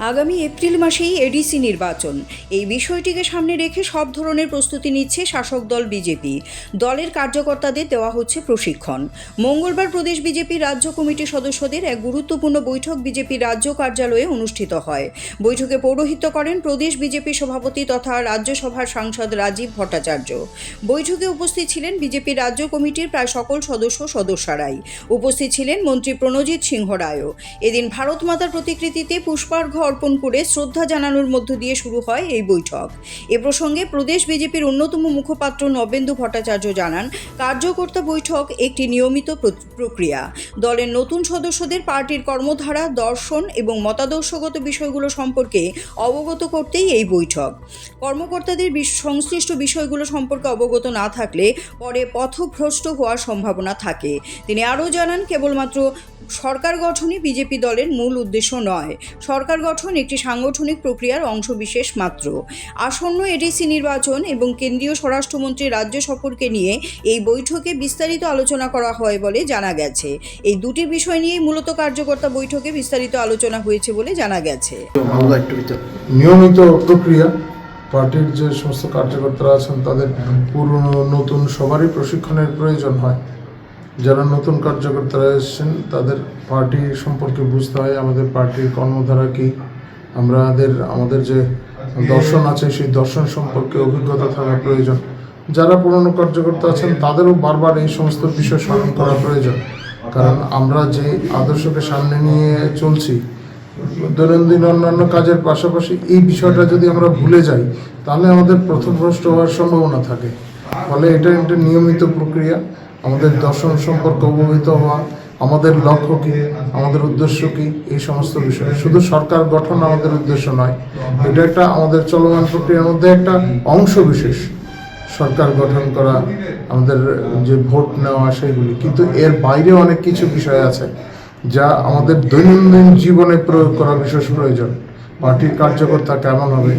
আগামী এপ্রিল মাসেই এডিসি নির্বাচন, এই বিষয়টিকে সামনে রেখে সব ধরনের প্রস্তুতি নিচ্ছে শাসক দল বিজেপি। দলের কার্যকর্তাদের দেওয়া হচ্ছে প্রশিক্ষণ। মঙ্গলবার প্রদেশ বিজেপি রাজ্য কমিটির সদস্যদের এক গুরুত্বপূর্ণ বৈঠক বিজেপি রাজ্য কার্যালয়ে অনুষ্ঠিত হয়। বৈঠকে পৌরোহিত্য করেন প্রদেশ বিজেপি সভাপতি তথা রাজ্যসভার সাংসদ রাজীব ভট্টাচার্য। বৈঠকে উপস্থিত ছিলেন বিজেপি রাজ্য কমিটির প্রায় সকল সদস্যরাই। উপস্থিত ছিলেন মন্ত্রী প্রণজিৎ সিংহ রায়ও। এদিন ভারত মাতার প্রতিকৃতিতে পুষ্পার্ঘ্য অর্পণ করে শ্রদ্ধা জানানোর মধ্য দিয়ে শুরু হয় এই বৈঠক। এ প্রসঙ্গে প্রদেশ বিজেপির অন্যতম মুখপাত্র নবেন্দু ভট্টাচার্য জানান, কার্যকর্তা বৈঠক একটি নিয়মিত প্রক্রিয়া। দলের নতুন সদস্যদের পার্টির কর্মধারা, দর্শন এবং মতাদর্শগত বিষয়গুলো সম্পর্কে অবগত করতেই এই বৈঠক। কর্মকর্তাদের সংশ্লিষ্ট বিষয়গুলো সম্পর্কে অবগত না থাকলে পরে পথভ্রষ্ট হওয়ার সম্ভাবনা থাকে। তিনি আরও জানান, কেবলমাত্র সরকার গঠনই বিজেপি দলের মূল উদ্দেশ্য নয়। সরকার গঠন একটি সাংগঠনিক প্রক্রিয়ার অংশবিশেষ মাত্র। আসন্ন এডিসি নির্বাচন এবং কেন্দ্রীয় স্বরাষ্ট্রমন্ত্রীর রাজ্য সফরকে নিয়ে এই বৈঠকে বিস্তারিত আলোচনা করা হয় বলে জানা গেছে। এই দুটি বিষয় নিয়েই মূলত কার্যকর্তা বৈঠকে বিস্তারিত আলোচনা হয়েছে বলে জানা গেছে। নিয়মিত প্রক্রিয়া, পার্টির যে সমস্ত কার্যকর্তারা আছেন তাদের পুরনো নতুন সবারই প্রশিক্ষণের প্রয়োজন হয়। যারা নতুন কার্যকর্তারা এসেছেন তাদের পার্টি সম্পর্কে বুঝতে হয়, আমাদের পার্টির কর্মধারা কী, আমাদের যে দর্শন আছে সেই দর্শন সম্পর্কে অভিজ্ঞতা থাকা প্রয়োজন। যারা পুরনো কার্যকর্তা আছেন তাদেরও বারবার এই সমস্ত বিষয় স্মরণ করা প্রয়োজন, কারণ আমরা যে আদর্শকে সামনে নিয়ে চলছি দৈনন্দিন অন্যান্য কাজের পাশাপাশি এই বিষয়টা যদি আমরা ভুলে যাই তাহলে আমাদের পথভ্রষ্ট হওয়ার সম্ভাবনা থাকে। ফলে এটা একটা নিয়মিত প্রক্রিয়া। আমাদের দর্শন সম্পর্কে অবহিত হওয়া, আমাদের লক্ষ্য কী, আমাদের উদ্দেশ্য কী, এই সমস্ত বিষয়। শুধু সরকার গঠন আমাদের উদ্দেশ্য নয়, এটা একটা আমাদের চলমান প্রক্রিয়ার মধ্যে একটা অংশ বিশেষ। সরকার গঠন করা, আমাদের যে ভোট নেওয়া সেইগুলি, কিন্তু এর বাইরে অনেক কিছু বিষয় আছে যা আমাদের দৈনন্দিন জীবনে প্রয়োগ করা বিশেষ প্রয়োজন। পার্টির কার্যকর্তা কেমন হবে,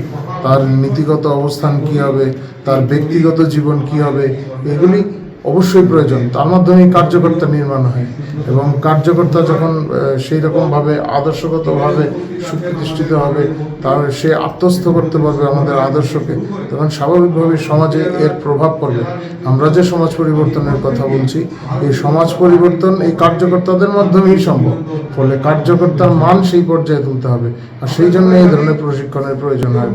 তার নীতিগত অবস্থান কী হবে, তার ব্যক্তিগত জীবন কী হবে, এগুলি অবশ্যই প্রয়োজন। তার মাধ্যমেই কার্যকর্তা নির্মাণ হয় এবং কার্যকর্তা যখন সেই রকমভাবে আদর্শগতভাবে সুপ্রতিষ্ঠিত হবে, তার সে আত্মস্থ করতে পারবে আমাদের আদর্শকে, তখন স্বাভাবিকভাবে সমাজে এর প্রভাব পড়বে। আমরা যে সমাজ পরিবর্তনের কথা বলছি, এই সমাজ পরিবর্তন এই কার্যকর্তাদের মাধ্যমেই সম্ভব। ফলে কার্যকর্তার মান সেই পর্যায়ে তুলতে হবে, আর সেই জন্য এই ধরনের প্রশিক্ষণের প্রয়োজন হয়।